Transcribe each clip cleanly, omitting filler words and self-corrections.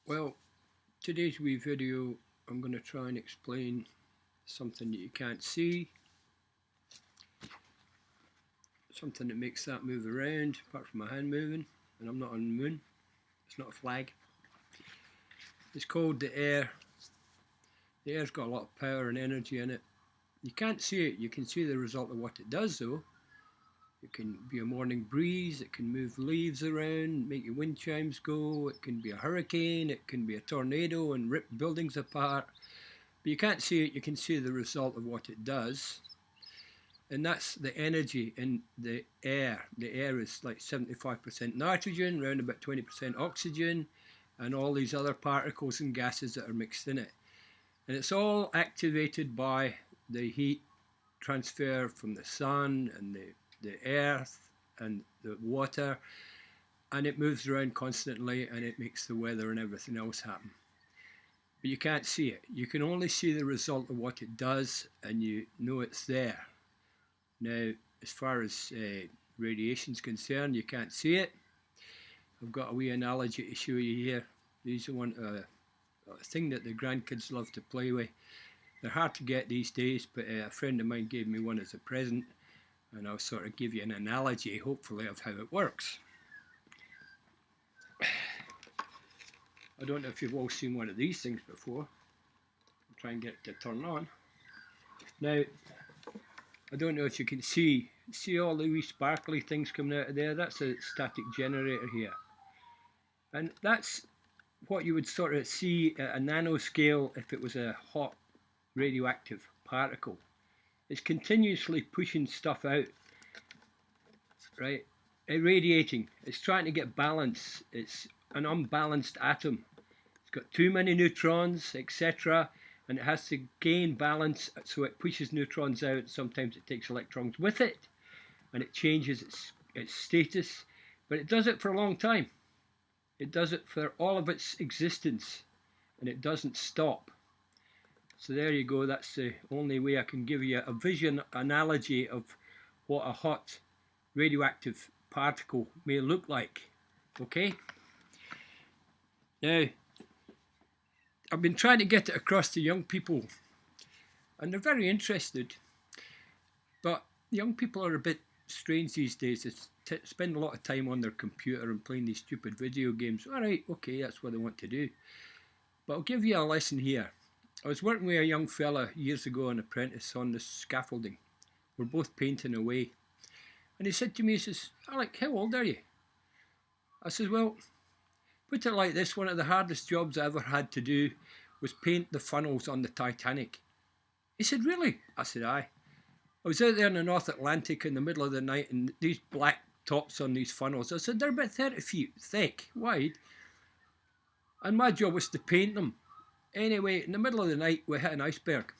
Well, today's wee video, I'm going to try and explain something that you can't see, something that makes that move around, apart from my hand moving, and I'm not on the moon, it's not a flag. It's called the air. The air's got a lot of power and energy in it. You can't see it, you can see the result of what it does though. It can be a morning breeze, it can move leaves around, make your wind chimes go, it can be a hurricane, it can be a tornado and rip buildings apart. But you can't see it, you can see the result of what it does. And that's the energy in the air. The air is like 75% nitrogen, around about 20% oxygen, and all these other particles and gases that are mixed in it. And it's all activated by the heat transfer from the sun and the earth and the water, and it moves around constantly and it makes the weather and everything else happen. But you can't see it. You can only see the result of what it does, and you know it's there. Now, as far as radiation is concerned, you can't see it. I've got a wee analogy to show you here. These are a thing that the grandkids love to play with. They're hard to get these days, but a friend of mine gave me one as a present, and I'll sort of give you an analogy, hopefully, of how it works. I don't know if you've all seen one of these things before. I'll try and get it to turn on. Now, I don't know if you can see all the wee sparkly things coming out of there? That's a static generator here. And that's what you would sort of see at a nanoscale if it was a hot radioactive particle. It's continuously pushing stuff out, right? Irradiating. It's trying to get balance. It's an unbalanced atom. It's got too many neutrons, etc., and it has to gain balance, so it pushes neutrons out. Sometimes it takes electrons with it, and it changes its status, but it does it for a long time. It does it for all of its existence, and it doesn't stop. So there you go. That's the only way I can give you a vision analogy of what a hot radioactive particle may look like. Okay? Now, I've been trying to get it across to young people, and they're very interested, but young people are a bit strange these days. They spend a lot of time on their computer and playing these stupid video games. Alright, okay, that's what they want to do. But I'll give you a lesson here. I was working with a young fella years ago, an apprentice, on the scaffolding. We're both painting away. And he said to me, he says, "Alec, how old are you?" I says, "Well, put it like this, one of the hardest jobs I ever had to do was paint the funnels on the Titanic." He said, "Really?" I said, "Aye. I was out there in the North Atlantic in the middle of the night, and these black tops on these funnels," I said, "they're about 30 feet thick, wide. And my job was to paint them. Anyway, in the middle of the night, we hit an iceberg.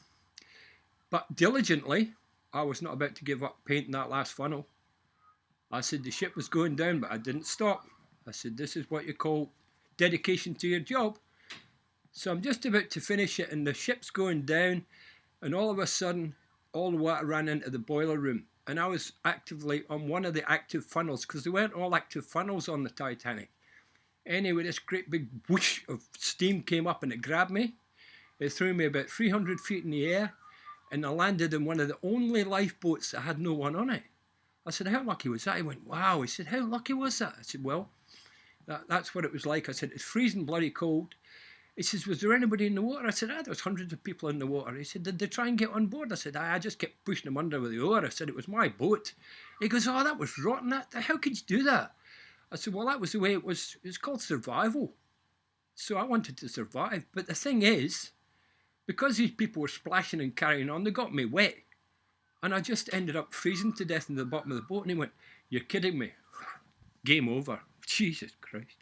But diligently, I was not about to give up painting that last funnel. I said the ship was going down, but I didn't stop. I said, this is what you call dedication to your job. So I'm just about to finish it, and the ship's going down, and all of a sudden, all the water ran into the boiler room. And I was actively on one of the active funnels, because they weren't all active funnels on the Titanic. Anyway, this great big whoosh of steam came up and it grabbed me. It threw me about 300 feet in the air, and I landed in one of the only lifeboats that had no one on it. I said, "How lucky was that?" He went, "Wow." He said, "How lucky was that?" I said, "Well, that's what it was like." I said, "It's freezing bloody cold." He says, "Was there anybody in the water?" I said, "There was hundreds of people in the water." He said, "Did they try and get on board?" I said, "I just kept pushing them under with the oar." I said, "It was my boat." He goes, "Oh, that was rotten. How could you do that?" I said, "Well, that was the way it was. It's called survival. So I wanted to survive. But the thing is, because these people were splashing and carrying on, they got me wet. And I just ended up freezing to death in the bottom of the boat." And he went, "You're kidding me." Game over. Jesus Christ.